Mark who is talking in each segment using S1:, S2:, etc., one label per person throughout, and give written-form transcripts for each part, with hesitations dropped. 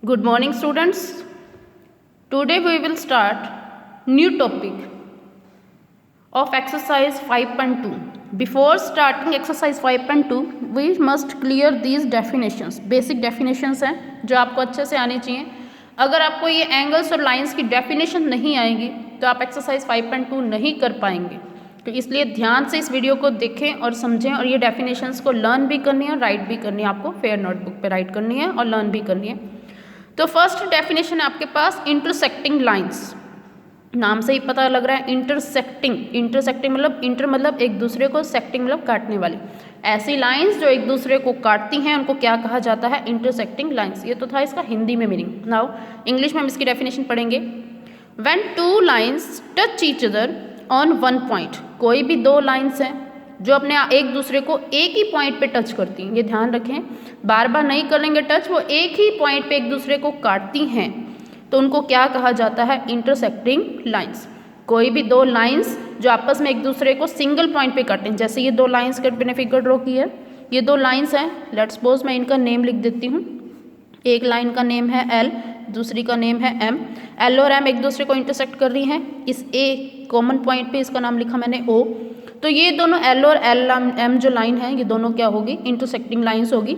S1: Good morning, students. Today we will start new topic of exercise 5.2. Before starting exercise 5.2, we must clear these definitions. Basic definitions हैं जो आपको अच्छे से आनी चाहिए. अगर आपको ये एंगल्स और लाइंस की डेफिनेशन नहीं आएगी तो आप एक्सरसाइज 5.2 नहीं कर पाएंगे. तो इसलिए ध्यान से इस वीडियो को देखें और समझें और ये डेफिनेशंस को लर्न भी करनी है और राइट भी करनी है. आपको फेयर नोटबुक पे राइट करनी है और लर्न भी करनी है. तो फर्स्ट डेफिनेशन है आपके पास इंटरसेक्टिंग लाइंस. नाम से ही पता लग रहा है इंटरसेक्टिंग मतलब इंटर मतलब एक दूसरे को, सेक्टिंग मतलब काटने वाली. ऐसी लाइंस जो एक दूसरे को काटती हैं उनको क्या कहा जाता है? Intersecting lines. ये तो था इसका हिंदी में मीनिंग. नाउ इंग्लिश में हम इसकी डेफिनेशन पढ़ेंगे. When two lines touch each other on one point. कोई भी दो लाइंस हैं जो अपने एक दूसरे को एक ही पॉइंट पे टच करती हैं. ये ध्यान रखें, बार बार नहीं करेंगे टच, वो एक ही पॉइंट पे एक दूसरे को काटती हैं तो उनको क्या कहा जाता है? Intersecting lines. कोई भी दो लाइंस जो आपस में एक दूसरे को सिंगल पॉइंट पे काटें. जैसे ये दो लाइंस के मैंने फिगर ड्रॉ की है, ये दो लाइंस हैं. लेट्स सपोज मैं इनका नेम लिख देती हूँ. एक लाइन का नेम है एल, दूसरी का नेम है एम. एल और एम एक दूसरे को इंटरसेक्ट कर रही हैं इस ए कॉमन पॉइंट पे. इसका नाम लिखा मैंने ओ. तो ये दोनों एल और एम जो लाइन है ये दोनों क्या होगी? इंटरसेक्टिंग लाइंस होगी.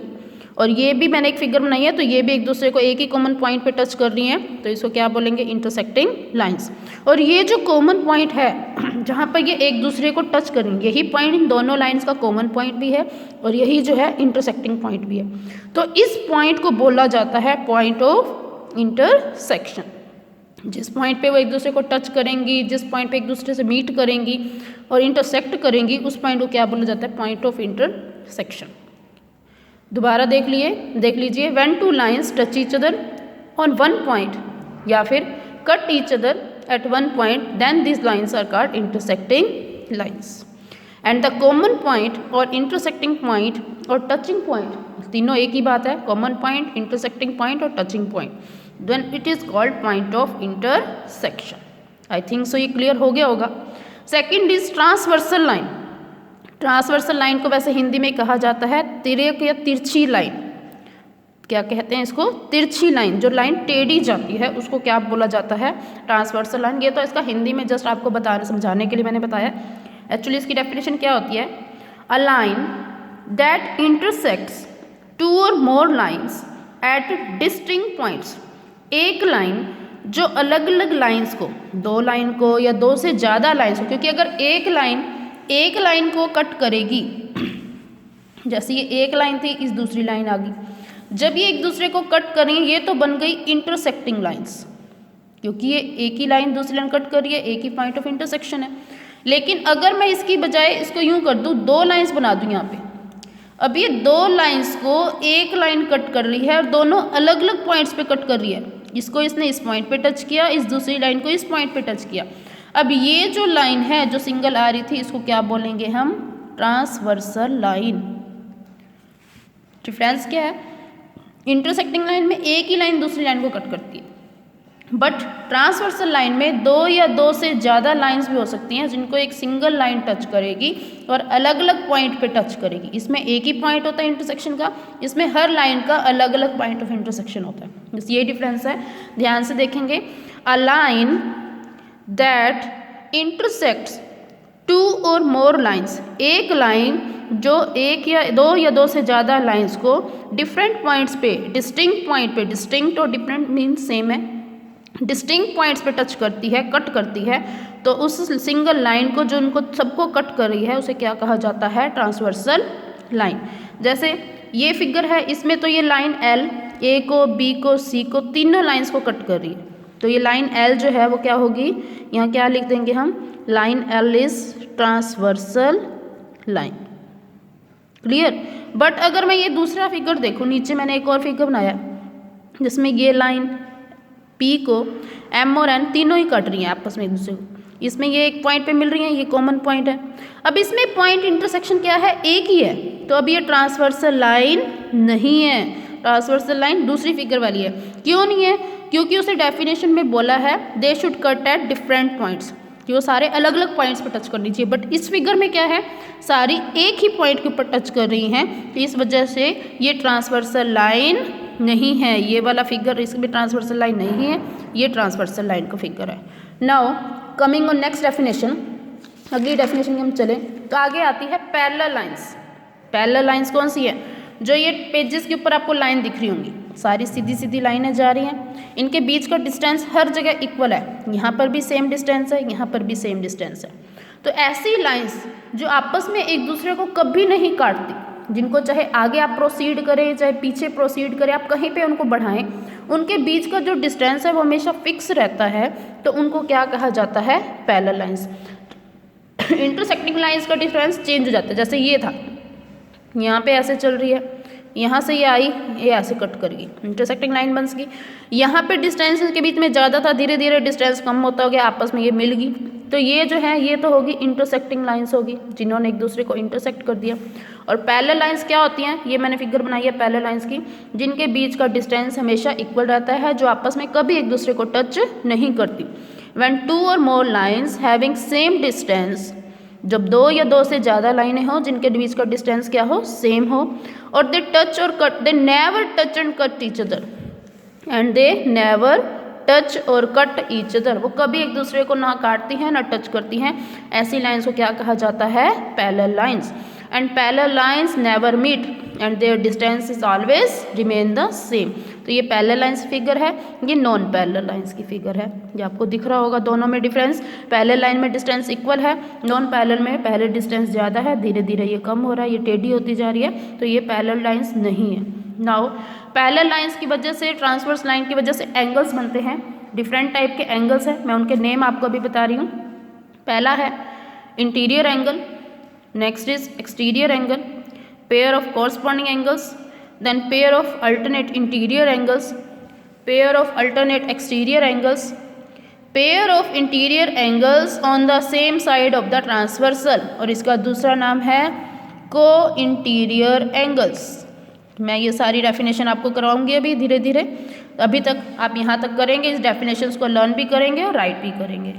S1: और ये भी मैंने एक फिगर बनाई है तो ये भी एक दूसरे को एक ही कॉमन पॉइंट पे टच कर रही हैं तो इसको क्या बोलेंगे? Intersecting lines. और ये जो कॉमन पॉइंट है जहाँ पर ये एक दूसरे को टच कर रही हैं, यही पॉइंट इन दोनों लाइंस का कॉमन पॉइंट भी है और यही जो है इंटरसेक्टिंग पॉइंट भी है. तो इस पॉइंट को बोला जाता है पॉइंट ऑफ इंटरसेक्शन. जिस पॉइंट पे वो एक दूसरे को टच करेंगी, जिस पॉइंट पे एक दूसरे से मीट करेंगी और इंटरसेक्ट करेंगी, उस पॉइंट को क्या बोला जाता है? Point of intersection. दोबारा देख लीजिए. When two lines touch each other on one point या फिर cut each other at one point then this lines are called intersecting lines. And the common point और इंटरसेक्टिंग पॉइंट और touching point तीनों एक ही बात है. कॉमन पॉइंट, इंटरसेक्टिंग पॉइंट और touching point, then it is called point of intersection. I think so ये clear हो गया होगा. Second is transversal line. Transversal line को वैसे हिंदी में कहा जाता है तिर्यक या तिरछी लाइन. क्या कहते हैं इसको? तिरछी लाइन. जो लाइन टेढ़ी जाती है उसको क्या बोला जाता है? Transversal line. ये तो इसका हिंदी में जस्ट आपको समझाने के लिए मैंने बताया. एक्चुअली इसकी डेफिनेशन क्या होती है? A line that intersects two और more lines at distinct points. एक लाइन जो अलग अलग लाइन्स को, दो लाइन को या दो से ज़्यादा लाइन्स को, क्योंकि अगर एक लाइन को कट करेगी, जैसे ये एक लाइन थी, इस दूसरी लाइन आ गई, जब ये एक दूसरे को कट करेंगे ये तो बन गई इंटरसेक्टिंग लाइंस, क्योंकि ये एक ही लाइन दूसरी लाइन कट कर रही है, एक ही पॉइंट ऑफ इंटरसेक्शन है. लेकिन अगर मैं इसकी बजाय इसको यूँ कर दूँ, दो लाइन्स बना दूँ यहाँ पे, अब ये दो लाइन्स को एक लाइन कट कर रही है और दोनों अलग अलग पॉइंट्स पे कट कर रही है. इसको इसने इस पॉइंट पे टच किया, इस दूसरी लाइन को इस पॉइंट पे टच किया. अब ये जो लाइन है जो सिंगल आ रही थी इसको क्या बोलेंगे हम? Transversal line. डिफरेंस क्या है? इंटरसेक्टिंग लाइन में एक ही लाइन दूसरी लाइन को कट करती है, बट ट्रांसवर्सल लाइन में दो या दो से ज़्यादा लाइंस भी हो सकती हैं जिनको एक सिंगल लाइन टच करेगी और अलग अलग पॉइंट पे टच करेगी. इसमें एक ही पॉइंट होता है इंटरसेक्शन का, इसमें हर लाइन का अलग अलग पॉइंट ऑफ इंटरसेक्शन होता है. बस ये डिफरेंस है, ध्यान से देखेंगे. A line that intersects two और मोर लाइन्स. एक लाइन जो एक या दो से ज़्यादा लाइंस को डिफरेंट पॉइंट्स पे, डिस्टिंक्ट पॉइंट पे, डिस्टिंक्ट और डिफरेंट मीन्स सेम है, डिस्टिंक्ट पॉइंट्स पे टच करती है, कट करती है, तो उस सिंगल लाइन को जो उनको सबको कट कर रही है उसे क्या कहा जाता है? Transversal line. जैसे ये फिगर है, इसमें तो ये लाइन एल ए को, बी को, सी को, तीनों लाइंस को कट कर रही है. तो ये लाइन एल जो है वो क्या होगी? यहाँ क्या लिख देंगे हम? Line L is transversal line. Clear? But अगर मैं ये दूसरा फिगर देखूँ, नीचे मैंने एक और फिगर बनाया जिसमें ये लाइन पी को एम और एन तीनों ही कट रही हैं आपस में एक दूसरे को. इसमें ये एक पॉइंट पे मिल रही हैं, ये कॉमन पॉइंट है. अब इसमें पॉइंट इंटरसेक्शन क्या है? एक ही है. तो अब ये ट्रांसवर्सल लाइन नहीं है. ट्रांसवर्सल लाइन दूसरी फिगर वाली है. क्यों नहीं है? क्योंकि उसे डेफिनेशन में बोला है they should cut at different points, कि वो सारे अलग अलग पॉइंट्स पर टच करनी चाहिए. बट इस फिगर में क्या है? सारी एक ही पॉइंट के ऊपर टच कर रही हैं, तो इस वजह से ये ट्रांसवर्सल लाइन नहीं है। ये वाला फिगर इसकी भी ट्रांसवर्सल लाइन नहीं है, ये ट्रांसवर्सल लाइन का फिगर है। Now coming on next definition, अगली डेफिनेशन की हम चलें तो आगे आती है पैरेलल लाइंस। पैरेलल लाइंस कौन सी है? जो ये पेजेस के ऊपर आपको लाइन दिख रही होंगी, सारी सीधी सीधी लाइनें जा रही हैं, इनके बीच का डिस्टेंस हर जगह इक्वल है। यहाँ पर भी सेम डिस्टेंस है, यहाँ पर भी सेम डिस्टेंस है। तो ऐसी लाइंस जो आपस में एक दूसरे को कभी नहीं काटती, जिनको चाहे आगे आप प्रोसीड करें चाहे पीछे प्रोसीड करें, आप कहीं पे उनको बढ़ाएं, उनके बीच का जो डिस्टेंस है वो हमेशा फिक्स रहता है, तो उनको क्या कहा जाता है? Parallel lines. इंटरसेक्टिंग लाइंस का डिफरेंस चेंज हो जाता है। जैसे ये था, यहाँ पे ऐसे चल रही है, यहाँ से ये आई, ये ऐसे कट कर गई, इंटरसेक्टिंग लाइन बन गई। यहाँ पे डिस्टेंस के बीच में ज़्यादा था, धीरे धीरे डिस्टेंस कम होता हो गया, आपस में ये मिल गई। तो ये जो है ये तो होगी इंटरसेक्टिंग लाइंस होगी, जिन्होंने एक दूसरे को इंटरसेक्ट कर दिया। और पैरेलल लाइंस क्या होती हैं? ये मैंने फिगर बनाई है पैरेलल लाइंस की, जिनके बीच का डिस्टेंस हमेशा इक्वल रहता है, जो आपस में कभी एक दूसरे को टच नहीं करती। व्हेन 2 और more lines having same distance, जब 2 या 2 से ज़्यादा लाइनें हो जिनके बीच का डिस्टेंस क्या हो? सेम हो, और दे टच और cut, they never touch and cut each other, and they never touch और कट ईच अदर, वो कभी एक दूसरे को ना काटती हैं ना टच करती हैं। ऐसी लाइंस को क्या कहा जाता है? Parallel lines. And parallel lines never meet and their distance is always remain the same. तो ये पैरेलल लाइंस फिगर है, ये नॉन पैरेलल लाइंस की फिगर है। ये आपको दिख रहा होगा दोनों में डिफरेंस। पैरेलल लाइन में डिस्टेंस इक्वल है, नॉन पैरेलल में पहले डिस्टेंस ज़्यादा है, धीरे धीरे ये कम हो रहा है, ये टेढ़ी होती जा रही है, तो ये पैरेलल लाइंस नहीं है। नाउ पैरेलल लाइंस की वजह से, ट्रांसवर्स लाइन की वजह से एंगल्स बनते हैं, डिफरेंट टाइप के एंगल्स हैं, मैं उनके नेम आपको अभी बता रही हूँ। पहला है interior angle, next is exterior angle, pair of corresponding angles, then pair of alternate interior angles, pair of alternate exterior angles, pair of interior angles on the same side of the transversal, और इसका दूसरा नाम है को interior angles. मैं ये सारी definition आपको करवाऊंगी अभी धीरे धीरे। अभी तक आप यहाँ तक करेंगे, इस डेफिनेशंस को लर्न भी करेंगे और राइट भी करेंगे।